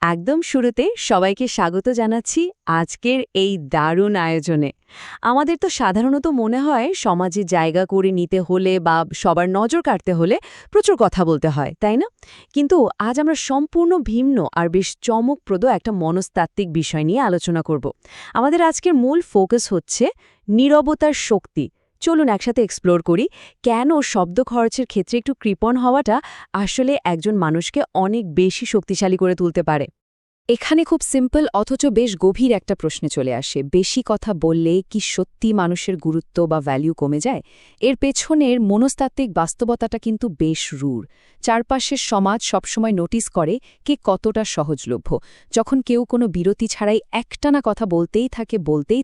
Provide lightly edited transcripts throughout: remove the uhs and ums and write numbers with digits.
একদম শুরুতে সবাইকে স্বাগত জানাচ্ছি আজকের এই দারুণ আয়োজনে। আমাদের তো সাধারণত মনে হয় সমাজে জায়গা করে নিতে হলে বা সবার নজর কাটতে হলে প্রচুর কথা বলতে হয়, তাই না? কিন্তু আজ আমরা সম্পূর্ণ ভিন্ন আর বেশ চমকপ্রদ একটা মনস্তাত্ত্বিক বিষয় নিয়ে আলোচনা করব। আমাদের আজকের মূল ফোকাস হচ্ছে নীরবতার শক্তি। চলুন একসাথে এক্সপ্লোর করি কেন শব্দ খরচের ক্ষেত্রে একটু কৃপণ হওয়াটা আসলে একজন মানুষকে অনেক বেশি শক্তিশালী করে তুলতে পারে। এখানে খুব সিম্পল অথচ বেশ গভীর একটা প্রশ্নে চলে আসে, বেশি কথা বললে কি সত্যি মানুষের গুরুত্ব বা ভ্যালু কমে যায়? এর পেছনের মনস্তাত্ত্বিক বাস্তবতাটা কিন্তু বেশ রূঢ়। চারপাশের সমাজ সবসময় নোটিস করে কে কতটা সহজলভ্য। যখন কেউ কোনো বিরতি ছাড়াই একটানা কথা বলতেই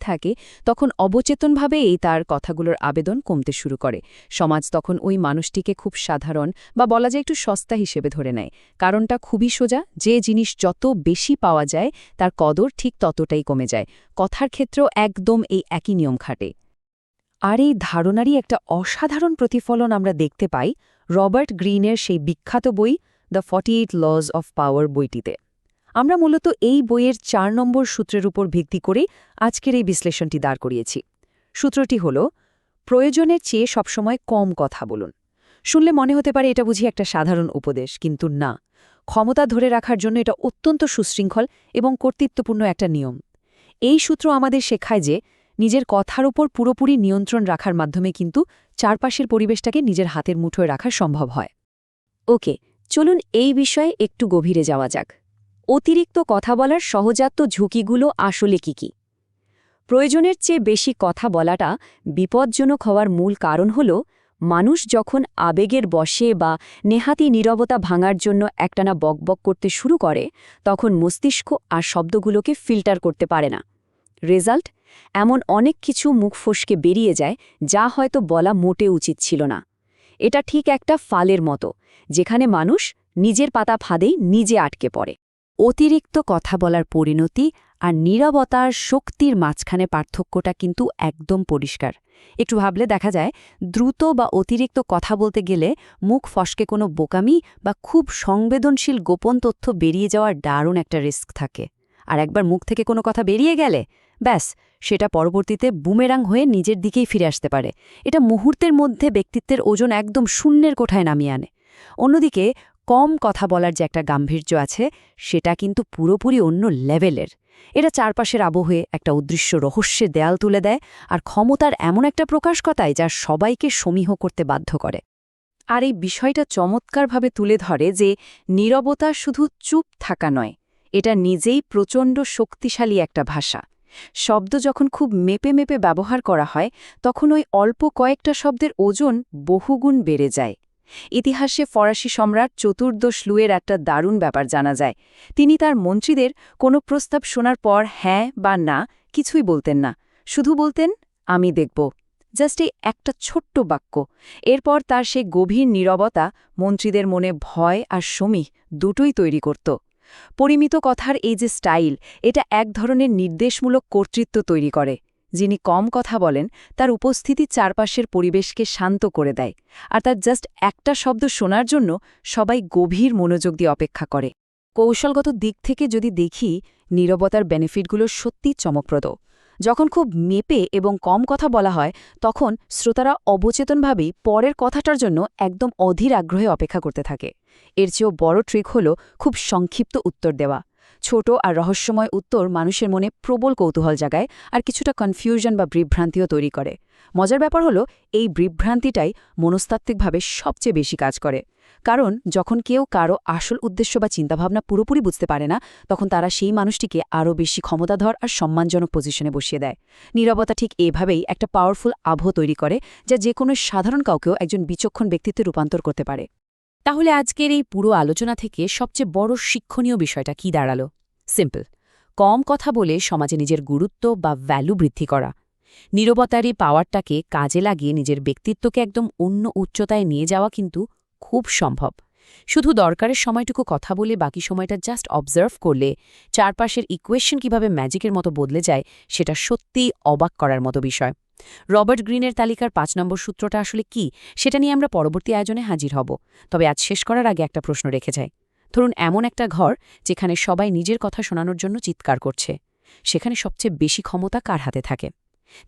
থাকে তখন অবচেতনভাবেই তার কথাগুলোর আবেদন কমতে শুরু করে। সমাজ তখন ওই মানুষটিকে খুব সাধারণ বা বলা যায় একটু সস্তা হিসেবে ধরে নেয়। কারণটা খুবই সোজা, যে জিনিস যত বেশি পাওয়া যায় তার কদর ঠিক ততটাই কমে যায়। কথার ক্ষেত্রেও একদম এই একই নিয়ম খাটে। আর এই ধারণারই একটা অসাধারণ প্রতিফলন আমরা দেখতে পাই রবার্ট গ্রিনের সেই বিখ্যাত বই দ্য 48 লজ অফ পাওয়ার বইটিতে। আমরা মূলত এই বইয়ের ৪ নম্বর সূত্রের উপর ভিত্তি করে আজকের এই বিশ্লেষণটি দাঁড় করিয়েছি। সূত্রটি হল, প্রয়োজনের চেয়ে সবসময় কম কথা বলুন। শুনলে মনে হতে পারে এটা বুঝি একটা সাধারণ উপদেশ, কিন্তু না। ক্ষমতা ধরে রাখার জন্য এটা অত্যন্ত সুশৃঙ্খল এবং কর্তৃত্বপূর্ণ একটা নিয়ম। এই সূত্র আমাদের শেখায় যে নিজের কথার উপর পুরোপুরি নিয়ন্ত্রণ রাখার মাধ্যমে কিন্তু চারপাশের পরিবেশটাকে নিজের হাতের মুঠোয় রাখা সম্ভব হয়। ওকে, চলুন এই বিষয়ে একটু গভীরে যাওয়া যাক। অতিরিক্ত কথা বলার সহজাত ঝুঁকিগুলো আসলে কি? প্রয়োজনের চেয়ে বেশি কথা বলাটা বিপজ্জনক হওয়ার মূল কারণ হল, মানুষ যখন আবেগের বশে বা নেহাতি নীরবতা ভাঙার জন্য একটানা বকবক করতে শুরু করে, তখন মস্তিষ্ক আর শব্দগুলোকে ফিল্টার করতে পারে না। রেজাল্ট, এমন অনেক কিছু মুখ ফসকে বেরিয়ে যায় যা হয়তো বলা মোটে উচিত ছিল না। এটা ঠিক একটা ফালের মতো, যেখানে মানুষ নিজের পাতা ফাঁদেই নিজে আটকে পড়ে। অতিরিক্ত কথা বলার পরিণতি আর নীরবতার শক্তির মাঝখানে পার্থক্যটা কিন্তু একদম পরিষ্কার। একটু ভাবলে দেখা যায়, দ্রুত বা অতিরিক্ত কথা বলতে গেলে মুখ ফসকে কোনো বোকামি বা খুব সংবেদনশীল গোপন তথ্য বেরিয়ে যাওয়ার দারুণ একটা রিস্ক থাকে। আর একবার মুখ থেকে কোনো কথা বেরিয়ে গেলে ব্যাস, সেটা পরবর্তীতে বুমেরাং হয়ে নিজের দিকেই ফিরে আসতে পারে। এটা মুহূর্তের মধ্যে ব্যক্তিত্বের ওজন একদম শূন্যের কোঠায় নামিয়ে আনে। অন্যদিকে কম কথা বলার যে একটা গাম্ভীর্য আছে, সেটা কিন্তু পুরোপুরি অন্য লেভেলের। এটা চারপাশের আবহে একটা অদৃশ্য রহস্যের দেয়াল তুলে দেয় আর ক্ষমতার এমন একটা প্রকাশ ঘটায় যা সবাইকে সমীহ করতে বাধ্য করে। আর এই বিষয়টা চমৎকারভাবে তুলে ধরে যে নীরবতা শুধু চুপ থাকা নয়, এটা নিজেই প্রচণ্ড শক্তিশালী একটা ভাষা। শব্দ যখন খুব মেপে মেপে ব্যবহার করা হয়, তখন ওই অল্প কয়েকটা শব্দের ওজন বহুগুণ বেড়ে যায়। ইতিহাসে ফরাসি সম্রাট চতুর্দশ লুইয়ের একটা দারুণ ব্যাপার জানা যায়। তিনি তার মন্ত্রীদের কোনো প্রস্তাব শোনার পর হ্যাঁ বা না কিছুই বলতেন না, শুধু বলতেন, আমি দেখব। জাস্ট এই একটা ছোট্ট বাক্য। এরপর তার সেই গভীর নীরবতা মন্ত্রীদের মনে ভয় আর সমীহ দুটোই তৈরি করত। পরিমিত কথার এই যে স্টাইল, এটা এক ধরনের নির্দেশমূলক কর্তৃত্ব তৈরি করে। যিনি কম কথা বলেন, তার উপস্থিতি চারপাশের পরিবেশকে শান্ত করে দেয়, আর তার জাস্ট একটা শব্দ শোনার জন্য সবাই গভীর মনোযোগ দিয়ে অপেক্ষা করে। কৌশলগত দিক থেকে যদি দেখি, নীরবতার বেনিফিটগুলো সত্যিই চমকপ্রদ। যখন খুব মেপে এবং কম কথা বলা হয়, তখন শ্রোতারা অবচেতনভাবেই পরের কথাটার জন্য একদম অধীর আগ্রহে অপেক্ষা করতে থাকে। এর চেয়েও বড় ট্রিক হল খুব সংক্ষিপ্ত উত্তর দেওয়া। ছোট আর রহস্যময় উত্তর মানুষের মনে প্রবল কৌতূহল জাগায় আর কিছুটা কনফিউশন বা বিভ্রান্তিও তৈরি করে। মজার ব্যাপার হলো, এই বিভ্রান্তিটাই মনস্তাত্ত্বিকভাবে সবচেয়ে বেশি কাজ করে। কারণ যখন কেউ কারো আসল উদ্দেশ্য বা চিন্তাভাবনা পুরোপুরি বুঝতে পারে না, তখন তারা সেই মানুষটিকে আরও বেশি ক্ষমতাধর আর সম্মানজনক পজিশনে বসিয়ে দেয়। নীরবতা ঠিক এভাবেই একটা পাওয়ারফুল আবহ তৈরি করে, যা যে কোনো সাধারণ কাউকেও একজন বিচক্ষণ ব্যক্তিত্বে রূপান্তর করতে পারে। তাহলে আজকের এই পুরো আলোচনা থেকে সবচেয়ে বড় শিক্ষণীয় বিষয়টা কি দাঁড়ালো? সিম্পল, কম কথা বলে সমাজে নিজের গুরুত্ব বা ভ্যালু বৃদ্ধি করা। নীরবতার এই পাওয়ারটাকে কাজে লাগিয়ে নিজের ব্যক্তিত্বকে একদম অন্য উচ্চতায় নিয়ে যাওয়া কিন্তু খুব সম্ভব। শুধু দরকারের সময়টুকু কথা বলে বাকি সময়টা জাস্ট অবজার্ভ করলে চারপাশের ইকুয়েশন কিভাবে ম্যাজিকের মতো বদলে যায়, সেটা সত্যিই অবাক করার মতো বিষয়। রবার্ট গ্রিনের তালিকার ৫ নম্বর সূত্রটা আসলে কি, সেটা নিয়ে আমরা পরবর্তী আয়োজনে হাজির হব। তবে আজ শেষ করার আগে একটা প্রশ্ন রেখে যাই। ধরুন এমন একটা ঘর যেখানে সবাই নিজের কথা শোনানোর জন্য চিৎকার করছে, সেখানে সবচেয়ে বেশি ক্ষমতা কার হাতে থাকে?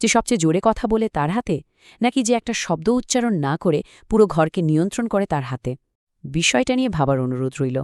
যে সবচেয়ে জোরে কথা বলে তার হাতে, নাকি যে একটা শব্দ উচ্চারণ না করে পুরো ঘরকে নিয়ন্ত্রণ করে তার হাতে? বিষয়টা নিয়ে ভাবার অনুরোধ রইল।